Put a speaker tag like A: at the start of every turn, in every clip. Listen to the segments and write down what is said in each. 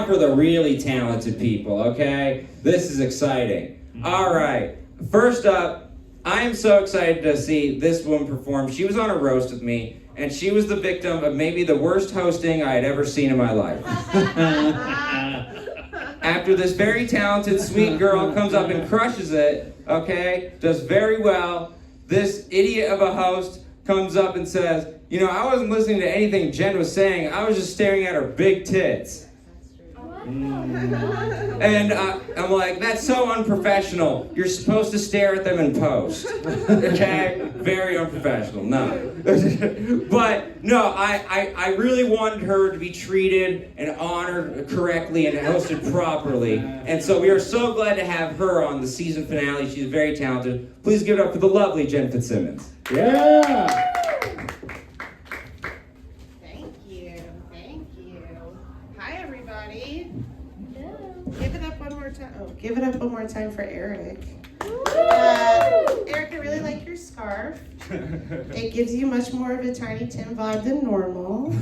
A: now for the really talented people, okay? This is exciting. All right, first up, I am so excited to see this woman perform. She was on a roast with me, and she was the victim of maybe the worst hosting I had ever seen in my life. After this very talented, sweet girl comes up and crushes it, okay, does very well, this idiot of a host comes up and says, you know, I wasn't listening to anything Jen was saying, I was just staring at her big tits. And I'm like, that's so unprofessional. You're supposed to stare at them in post. Okay? Very unprofessional. No. But no, I really wanted her to be treated and honored correctly and hosted properly. And so we are so glad to have her on the season finale. She's very talented. Please give it up for the lovely Jenn Fitzsimmons.
B: Yeah!
C: Give it up one more time for Eric. Eric, I really like your scarf. It gives you much more of a Tiny Tim vibe than normal.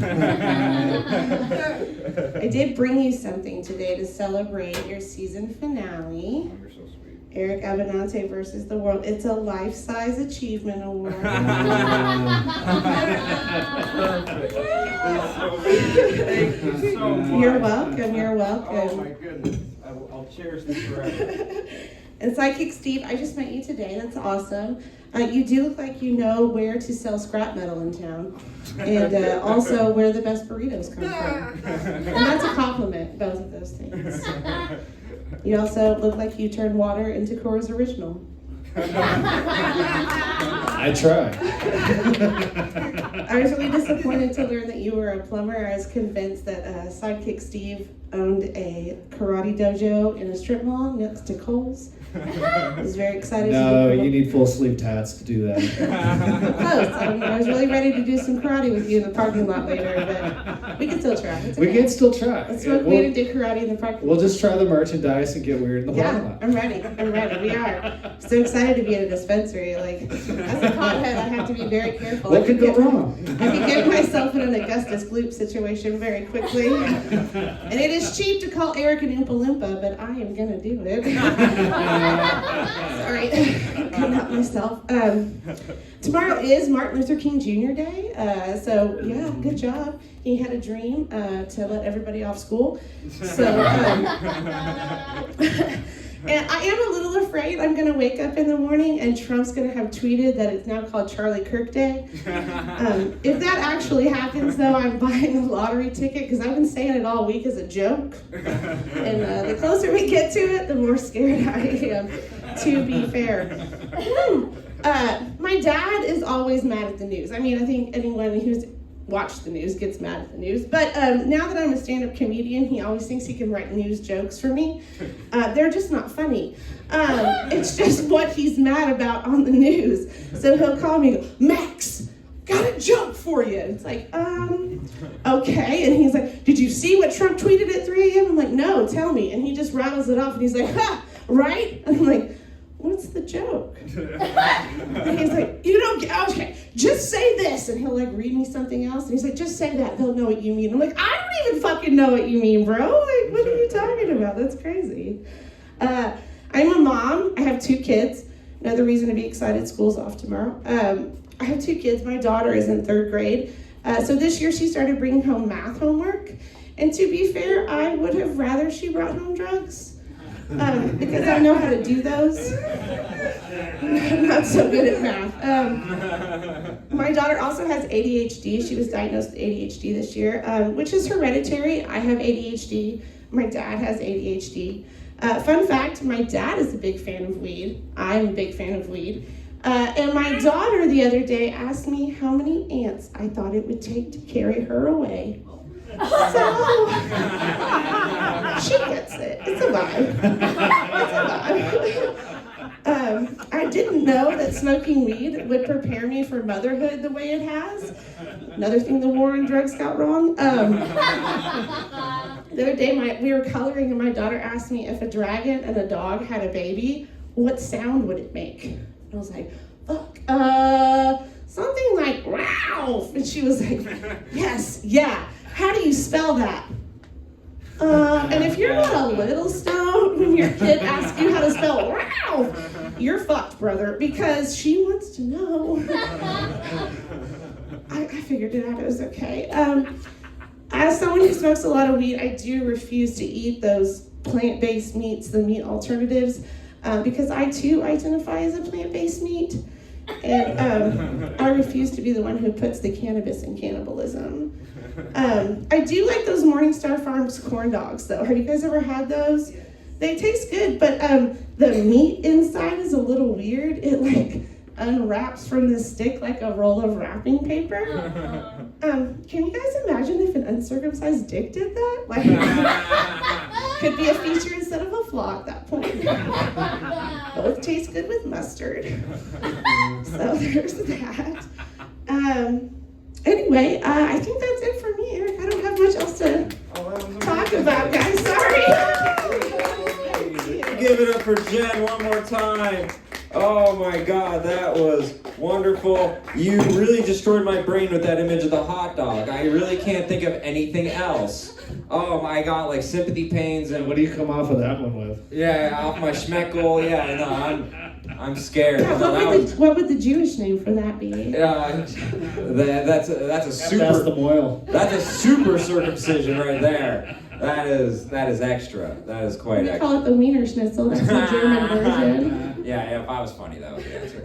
C: I did bring you something today to celebrate your season finale.
B: You're so sweet.
C: Eric Abbenante versus the world. It's a life-size achievement award.
B: Thank you so much.
C: You're welcome. You're welcome.
B: Oh my goodness. I'll cherish this forever.
C: And Sidekick Steve, I just met you today. That's awesome. You do look like you know where to sell scrap metal in town, and also where the best burritos come from. And that's a compliment, both of those things. You also look like you turned water into Cora's Original.
B: I try.
C: I was really disappointed to learn that you were a plumber. I was convinced that Sidekick Steve owned a karate dojo in a strip mall next to Kohl's. I was very excited.
B: No, you need full sleeve tats to do that.
C: Close. I was really ready to do some karate with you in the parking lot later, but we can still try. It's okay.
B: We can still try.
C: Let's smoke weed and do karate in the parking lot.
B: We'll just try the merchandise and get weird in the parking lot.
C: I'm ready. We are. So excited to be at a dispensary. Like, as a pothead, I have to be very careful.
B: What could go wrong?
C: I could get myself in an Augustus Gloop situation very quickly. And it is cheap to call Eric an Oompa Loompa, but I am going to do it. Sorry, couldn't help myself. Tomorrow is Martin Luther King Jr. Day, so yeah, good job. He had a dream to let everybody off school. So, and I am a little afraid I'm going to wake up in the morning and Trump's going to have tweeted that it's now called Charlie Kirk Day. If that actually happens, though, I'm buying a lottery ticket because I've been saying it all week as a joke. And the closer we get to it, the more scared I am, to be fair. My dad is always mad at the news. I mean, I think anyone who's watched the news gets mad at the news. But now that I'm a stand-up comedian, he always thinks he can write news jokes for me. They're just not funny. It's just what he's mad about on the news. So he'll call me and go, Max, got a joke for you. It's like, okay. And he's like, did you see what Trump tweeted at 3 a.m.? I'm like, no, tell me. And he just rattles it off and he's like, ha, right? And I'm like, what's the joke? And he's like, you don't get, okay, just say this. And he'll like read me something else. And he's like, just say that, they'll know what you mean. I'm like, I don't even fucking know what you mean, bro. Like, what are you talking about? That's crazy. I'm a mom. I have 2 kids. Another reason to be excited, school's off tomorrow. I have 2 kids. My daughter is in 3rd grade. So this year she started bringing home math homework. And to be fair, I would have rather she brought home drugs. Because I know how to do those. I'm not so good at math. My daughter also has ADHD. She was diagnosed with ADHD this year, which is hereditary. I have ADHD. My dad has ADHD. Fun fact, my dad is a big fan of weed. I'm a big fan of weed. And my daughter the other day asked me how many ants I thought it would take to carry her away. So, she gets it. It's a vibe. I didn't know that smoking weed would prepare me for motherhood the way it has. Another thing the war on drugs got wrong. The other day we were coloring and my daughter asked me if a dragon and a dog had a baby, what sound would it make? And I was like, fuck, something like Ralph. And she was like, yes, yeah. How do you spell that? And you're not a little stoned when your kid asks you how to spell Ralph, you're fucked, brother, because she wants to know. I figured it out, it was okay. As someone who smokes a lot of weed, I do refuse to eat those plant-based meats, the meat alternatives, because I too identify as a plant-based meat. And I refuse to be the one who puts the cannabis in cannibalism. I do like those Morningstar Farms corn dogs, though. Have you guys ever had those? They taste good, but the meat inside is a little weird. It like unwraps from the stick like a roll of wrapping paper. Can you guys imagine if an uncircumcised dick did that? Like, could be a feature instead of a flaw at that point. Both taste good with mustard. So there's that. Anyway, I think that's it for me, Eric. I don't have much else to talk about, guys. Sorry.
A: Give it up for Jen one more time. Oh my God, that was wonderful. You really destroyed my brain with that image of the hot dog. I really can't think of anything else. Oh, I got like sympathy pains and
B: What do you come off of that one with?
A: yeah, off my schmeckle. Yeah, no, I'm scared.
C: Yeah,
A: No,
C: what would the Jewish name for that be?
A: that's a super.
B: That's the moil.
A: That's a super circumcision right there. That is extra. That is quite
C: We
A: extra.
C: call it the Wiener Schnitzel. That's the German version.
A: Yeah, if I was funny, that was the answer.